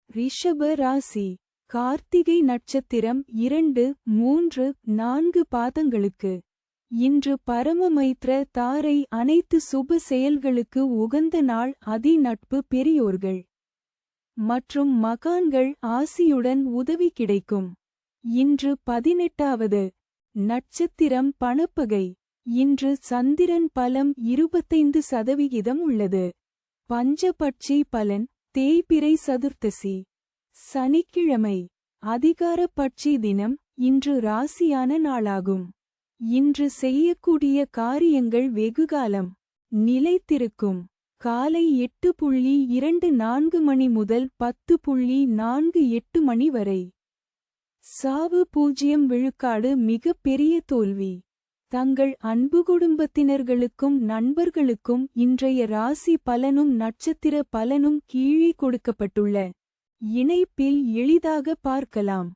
ரிஷப ராசி. கார்த்திகை நட்சத்திரம் 2, 3, 4 பாதங்களுக்கு. இன்று பரமமைத்ர தாரை அனைத்து சுப செயல்களுக்கு உகந்த நாள். அதி நட்பு பெரியோர்கள் மற்றும் மகான்கள் ஆசியுடன் உதவி கிடைக்கும். இன்று 18வது நட்சத்திரம் பணப்பகை. இன்று சந்திரன் பலம் 25% உள்ளது. பஞ்சபட்சி பலன் தேய்பிறை சதுர்த்தசி சனிக்கிழமை. அதிகார பட்சி தினம். இன்று ராசியான நாளாகும். இன்று செய்யக்கூடிய காரியங்கள் வெகுகாலம் நிலைத்திருக்கும். காலை 8:24 மணி முதல் 10:48 மணி வரை. சாவு 0 விழுக்காடு. மிக பெரிய தோல்வி. தங்கள் அன்பு குடும்பத்தினர்களுக்கும் நண்பர்களுக்கும் இன்றைய ராசி பலனும் நட்சத்திர பலனும் கீழே கொடுக்கப்பட்டுள்ள இணைப்பில் எளிதாக பார்க்கலாம்.